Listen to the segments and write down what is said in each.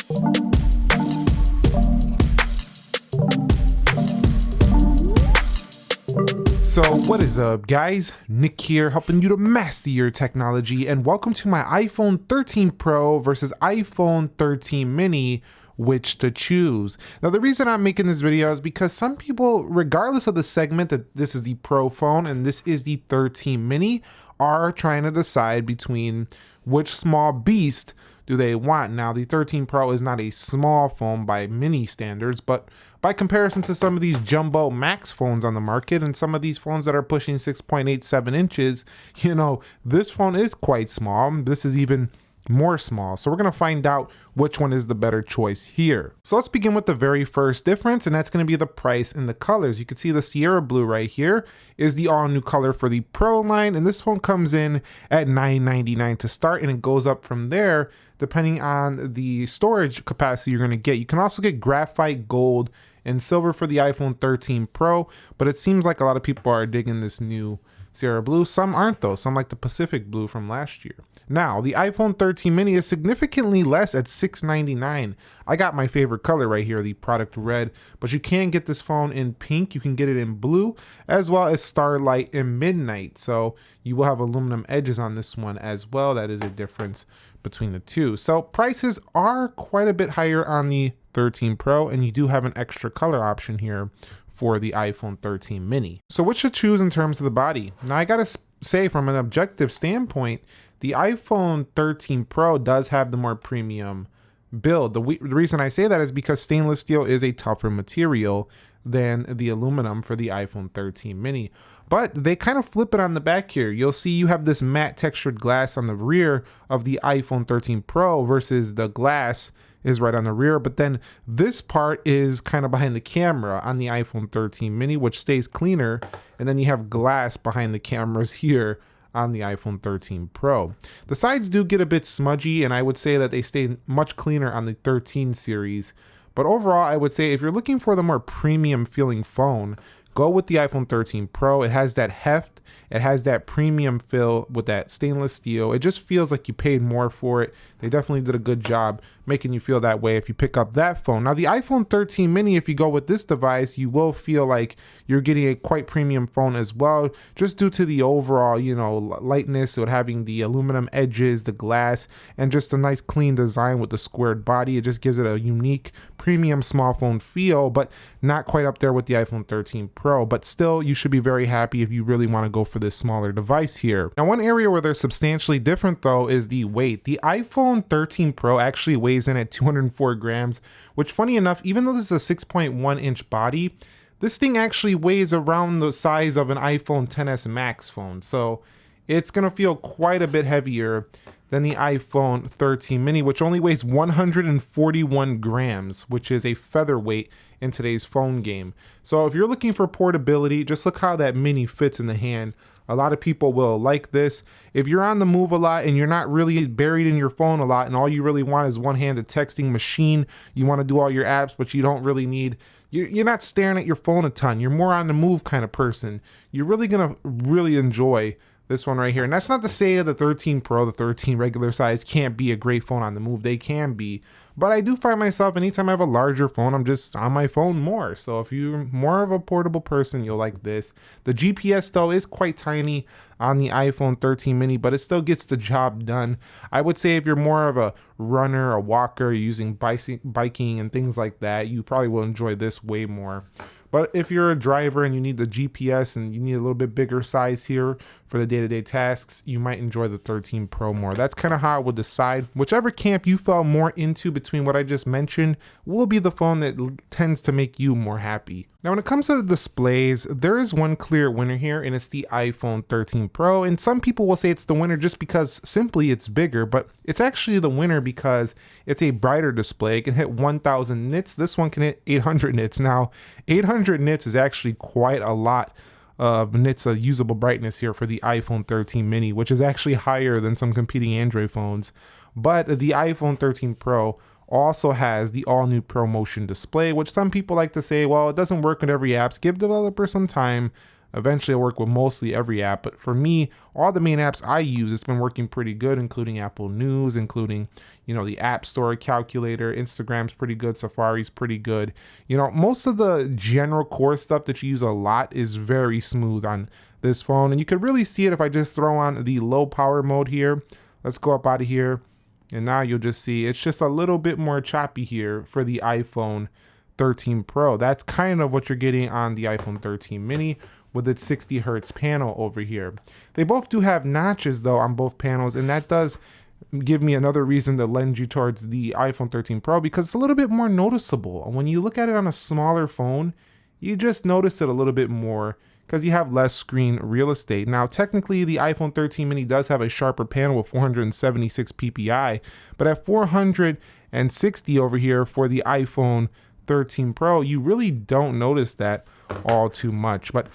So what is up guys, Nick here helping you to master your technology, and welcome to my iPhone 13 Pro versus iPhone 13 mini, which to choose. Now the reason I'm making this video is because some people, regardless of the segment that this is the Pro phone and this is the 13 mini, are trying to decide between which small beast do they want. Now the 13 Pro is not a small phone by mini standards, but by comparison to some of these jumbo max phones on the market and some of these phones that are pushing 6.87 inches, you know, this phone is quite small. This is even more small. So we're going to find out which one is the better choice here. So let's begin with the very first difference, and that's going to be the price and the colors. You can see the Sierra Blue right here is the all new color for the Pro line, and this phone comes in at $999 to start, and it goes up from there depending on the storage capacity you're going to get. You can also get graphite, gold, and silver for the iPhone 13 Pro, but it seems like a lot of people are digging this new Sierra Blue. Some aren't though. Some like the Pacific Blue from last year. Now, the iPhone 13 mini is significantly less at $699. I got my favorite color right here, the product red, but you can get this phone in pink. You can get it in blue, as well as Starlight and Midnight. So you will have aluminum edges on this one as well. That is a difference between the two. So prices are quite a bit higher on the 13 Pro, and you do have an extra color option here for the iPhone 13 mini. So what should choose in terms of the body? Now I gotta say, from an objective standpoint, the iPhone 13 Pro does have the more premium build. The reason I say that is because stainless steel is a tougher material than the aluminum for the iPhone 13 mini. But they kind of flip it on the back here. You'll see you have this matte textured glass on the rear of the iPhone 13 Pro versus the glass is right on the rear, but then this part is kind of behind the camera on the iPhone 13 mini, which stays cleaner, and then you have glass behind the cameras here on the iPhone 13 Pro. The sides do get a bit smudgy, and I would say that they stay much cleaner on the 13 series, but overall I would say if you're looking for the more premium feeling phone, go with the iPhone 13 Pro. It has that heft, it has that premium feel with that stainless steel. It just feels like you paid more for it. They definitely did a good job making you feel that way if you pick up that phone. Now the iPhone 13 mini, if you go with this device, you will feel like you're getting a quite premium phone as well, just due to the overall, you know, lightness with having the aluminum edges, the glass, and just a nice clean design with the squared body. It just gives it a unique premium small phone feel, but not quite up there with the iPhone 13 Pro. But still, you should be very happy if you really want to go for this smaller device here. Now, one area where they're substantially different though is the weight. The iPhone 13 Pro actually weighs in at 204 grams, which, funny enough, even though this is a 6.1 inch body, this thing actually weighs around the size of an iPhone XS Max phone. So it's gonna feel quite a bit heavier than the iPhone 13 mini, which only weighs 141 grams, which is a featherweight in today's phone game. So if you're looking for portability, just look how that mini fits in the hand. A lot of people will like this. If you're on the move a lot and you're not really buried in your phone a lot and all you really want is one-handed texting machine, you want to do all your apps, but you don't really need, you're not staring at your phone a ton, you're more on the move kind of person, you're really gonna really enjoy this one right here. And that's not to say that the 13 Pro, the 13 regular size, can't be a great phone on the move. They can be. But I do find myself, anytime I have a larger phone, I'm just on my phone more. So if you're more of a portable person, you'll like this. The GPS though is quite tiny on the iPhone 13 mini, but it still gets the job done. I would say if you're more of a runner, a walker, using biking and things like that, you probably will enjoy this way more. But if you're a driver and you need the GPS and you need a little bit bigger size here for the day-to-day tasks, you might enjoy the 13 Pro more. That's kind of how I would decide. Whichever camp you fell more into between what I just mentioned will be the phone that tends to make you more happy. Now, when it comes to the displays, there is one clear winner here, and it's the iPhone 13 Pro. And some people will say it's the winner just because simply it's bigger, but it's actually the winner because it's a brighter display. It can hit 1000 nits. This one can hit 800 nits. Now, 800 nits is actually quite a lot of nits of usable brightness here for the iPhone 13 mini, which is actually higher than some competing Android phones. But the iPhone 13 Pro also has the all-new ProMotion display, which some people like to say, well, it doesn't work with every app. Give developers some time. Eventually it'll work with mostly every app, but for me, all the main apps I use, it's been working pretty good, including Apple News, including, the App Store, calculator, Instagram's pretty good, Safari's pretty good. Most of the general core stuff that you use a lot is very smooth on this phone, and you could really see it if I just throw on the low power mode here. Let's go up out of here, and now you'll just see it's just a little bit more choppy here for the iPhone 13 Pro. That's kind of what you're getting on the iPhone 13 mini with its 60 hertz panel over here. They both do have notches though on both panels, and that does give me another reason to lend you towards the iPhone 13 Pro because it's a little bit more noticeable. When you look at it on a smaller phone, you just notice it a little bit more because you have less screen real estate. Now, technically, the iPhone 13 mini does have a sharper panel with 476 ppi, but at 460 over here for the iPhone 13 Pro, you really don't notice that all too much. But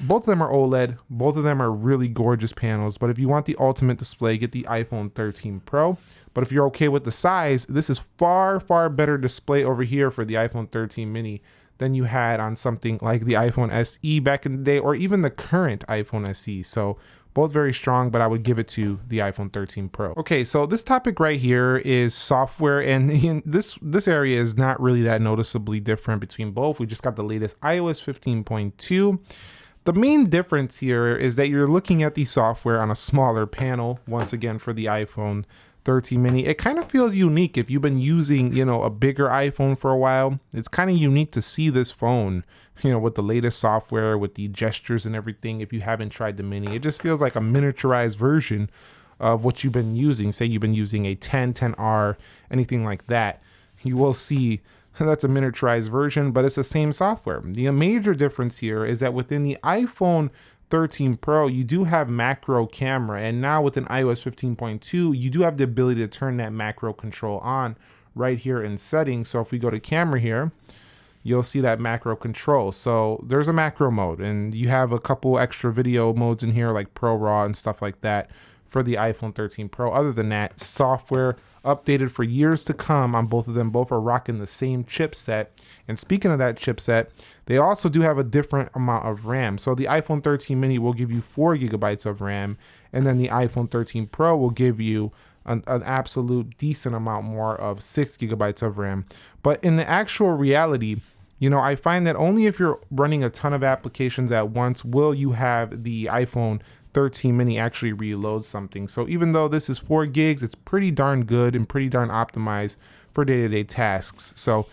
both of them are OLED. Both of them are really gorgeous panels. But if you want the ultimate display, get the iPhone 13 Pro. But if you're okay with the size, this is far, far better display over here for the iPhone 13 mini than you had on something like the iPhone SE back in the day, or even the current iPhone SE. So both very strong, but I would give it to the iPhone 13 Pro. Okay, so this topic right here is software, and this area is not really that noticeably different between both. We just got the latest iOS 15.2. The main difference here is that you're looking at the software on a smaller panel, once again for the iPhone 13 mini. It kind of feels unique if you've been using, a bigger iPhone for a while. It's kind of unique to see this phone, with the latest software, with the gestures and everything. If you haven't tried the mini, it just feels like a miniaturized version of what you've been using. Say you've been using a 10, 10R, anything like that. You will see that's a miniaturized version, but it's the same software. The major difference here is that within the iPhone 13 Pro, you do have macro camera, and now within iOS 15.2, you do have the ability to turn that macro control on right here in settings. So if we go to camera here, you'll see that macro control. So there's a macro mode, and you have a couple extra video modes in here like Pro Raw and stuff like that for the iPhone 13 Pro. Other than that, software updated for years to come on both of them. Both are rocking the same chipset. And speaking of that chipset, they also do have a different amount of RAM. So the iPhone 13 mini will give you 4 gigabytes of RAM, and then the iPhone 13 Pro will give you an absolute decent amount more of 6 gigabytes of RAM. But in the actual reality, I find that only if you're running a ton of applications at once will you have the iPhone 13 mini actually reload something. So even though this is 4 gigs, it's pretty darn good and pretty darn optimized for day-to-day tasks. So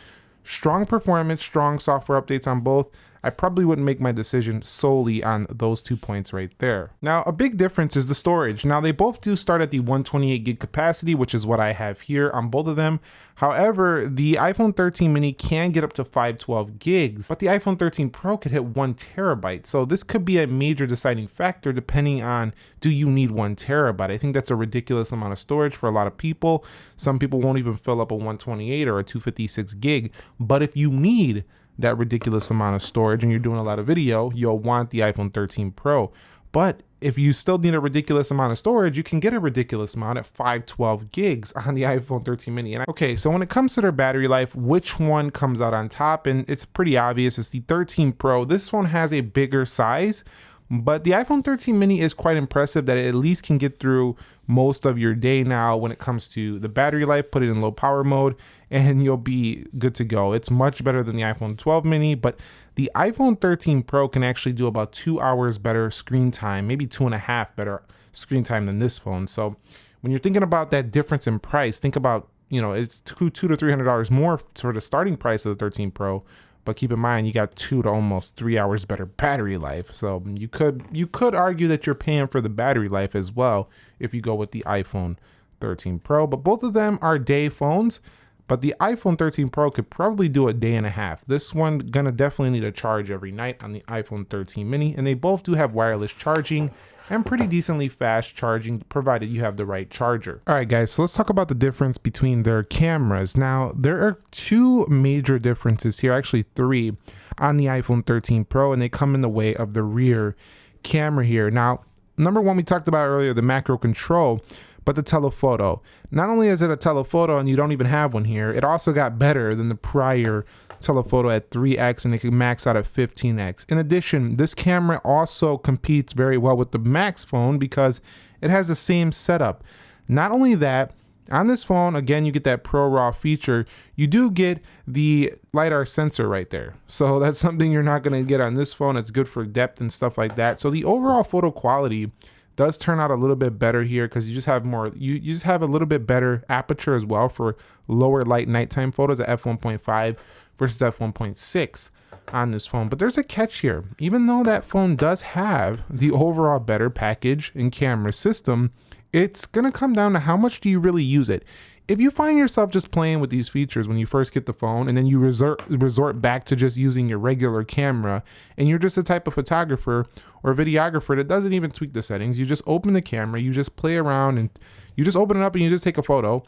strong performance, strong software updates on both. I probably wouldn't make my decision solely on those 2 points right there. Now, a big difference is the storage. Now, they both do start at the 128 gig capacity, which is what I have here on both of them. However, the iPhone 13 mini can get up to 512 gigs, but the iPhone 13 Pro could hit 1 terabyte. So this could be a major deciding factor depending on, do you need 1 terabyte? I think that's a ridiculous amount of storage for a lot of people. Some people won't even fill up a 128 or a 256 gig, but if you need that ridiculous amount of storage and you're doing a lot of video, you'll want the iPhone 13 Pro. But if you still need a ridiculous amount of storage, you can get a ridiculous amount at 512 gigs on the iPhone 13 mini. And okay, so when it comes to their battery life, which one comes out on top? And it's pretty obvious, it's the 13 Pro. This one has a bigger size, but the iPhone 13 mini is quite impressive that it at least can get through most of your day now when it comes to the battery life. Put it in low power mode and you'll be good to go. It's much better than the iPhone 12 mini, but the iPhone 13 Pro can actually do about 2 hours better screen time, maybe 2.5 better screen time than this phone. So when you're thinking about that difference in price, think about, it's $200 to $300 more for the starting price of the 13 Pro. But keep in mind, you got 2 to almost 3 hours better battery life. So you could argue that you're paying for the battery life as well if you go with the iPhone 13 Pro. But both of them are day phones. But the iPhone 13 Pro could probably do a day and a half. This one gonna definitely need a charge every night on the iPhone 13 mini. And they both do have wireless charging and pretty decently fast charging, provided you have the right charger. All right, guys, so let's talk about the difference between their cameras. Now, there are 2 major differences here, actually 3, on the iPhone 13 Pro, and they come in the way of the rear camera here. Now, number one, we talked about earlier, the macro control, but the telephoto. Not only is it a telephoto and you don't even have one here, it also got better than the prior telephoto at 3x, and it can max out at 15x. In addition, this camera also competes very well with the Max phone because it has the same setup. Not only that, on this phone, again, you get that Pro RAW feature. You do get the LiDAR sensor right there. So that's something you're not going to get on this phone. It's good for depth and stuff like that. So the overall photo quality does turn out a little bit better here because you just have more, you just have a little bit better aperture as well for lower light nighttime photos at f1.5 versus f1.6 on this phone. But there's a catch here. Even though that phone does have the overall better package and camera system, it's going to come down to how much do you really use it. If you find yourself just playing with these features when you first get the phone and then you resort back to just using your regular camera, and you're just a type of photographer or videographer that doesn't even tweak the settings, you just open the camera, you just play around, and you just open it up and you just take a photo.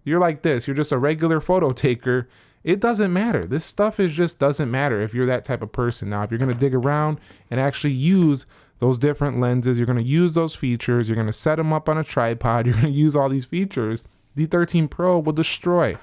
You're like this, you're just a regular photo taker. It doesn't matter. This stuff just doesn't matter if you're that type of person. Now, if you're going to dig around and actually use those different lenses, you're going to use those features, you're going to set them up on a tripod, you're going to use all these features, the 13 Pro will destroy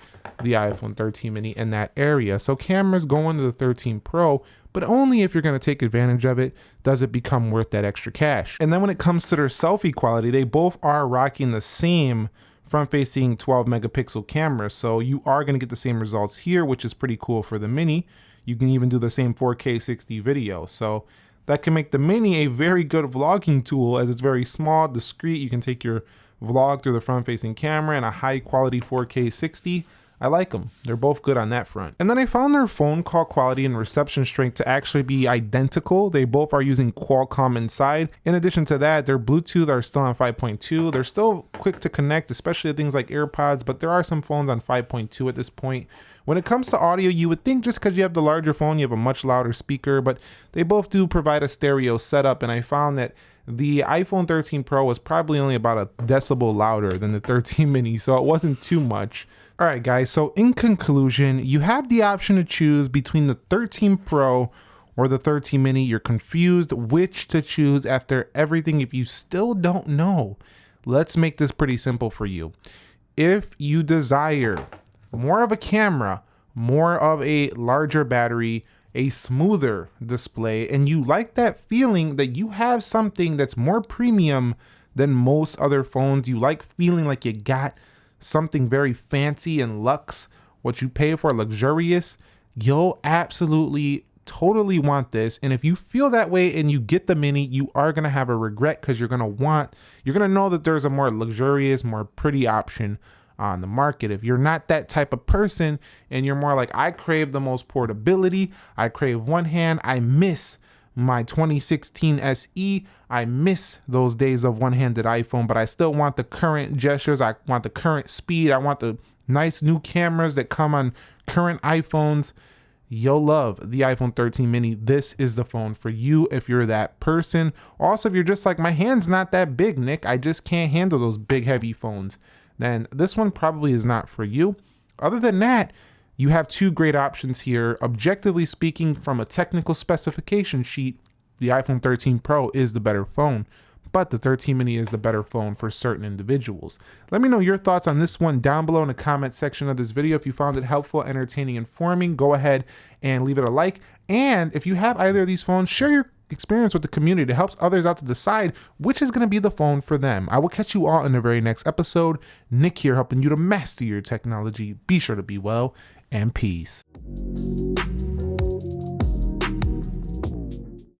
the iPhone 13 mini in that area. So cameras go into the 13 Pro, but only if you're going to take advantage of it does it become worth that extra cash. And then when it comes to their selfie quality, they both are rocking the same front-facing 12 megapixel camera. So you are going to get the same results here, which is pretty cool for the mini. You can even do the same 4K 60 video. So that can make the mini a very good vlogging tool as it's very small, discreet. You can take your vlog through the front-facing camera and a high-quality 4K 60. I like them. They're both good on that front. And then I found their phone call quality and reception strength to actually be identical. They both are using Qualcomm inside. In addition to that, their Bluetooth are still on 5.2. They're still quick to connect, especially things like AirPods, but there are some phones on 5.2 at this point. When it comes to audio, you would think just because you have the larger phone, you have a much louder speaker, but they both do provide a stereo setup, and I found that the iPhone 13 Pro was probably only about a decibel louder than the 13 mini, so it wasn't too much. All right, guys, so in conclusion, you have the option to choose between the 13 Pro or the 13 mini. You're confused which to choose after everything. If you still don't know, let's make this pretty simple for you. If you desire more of a camera, more of a larger battery, a smoother display, and you like that feeling that you have something that's more premium than most other phones, you like feeling like you got something very fancy and luxe, what you pay for, luxurious, you'll absolutely totally want this. And if you feel that way and you get the mini, you are going to have a regret because you're going to know that there's a more luxurious, more pretty option on the market. If you're not that type of person and you're more like, I crave the most portability, I crave one hand, I miss my 2016 SE, I miss those days of one-handed iPhone, but I still want the current gestures, I want the current speed, I want the nice new cameras that come on current iPhones, you'll love the iPhone 13 mini. This is the phone for you if you're that person. Also, if you're just like, my hand's not that big, Nick, I just can't handle those big heavy phones, then this one probably is not for you. Other than that, you have two great options here. Objectively speaking, from a technical specification sheet, the iPhone 13 Pro is the better phone, but the 13 mini is the better phone for certain individuals. Let me know your thoughts on this one down below in the comment section of this video. If you found it helpful, entertaining, informing, go ahead and leave it a like. And if you have either of these phones, share your experience with the community. It helps others out to decide which is going to be the phone for them. I will catch you all in the very next episode. Nick here, helping you to master your technology. Be sure to be well, and peace.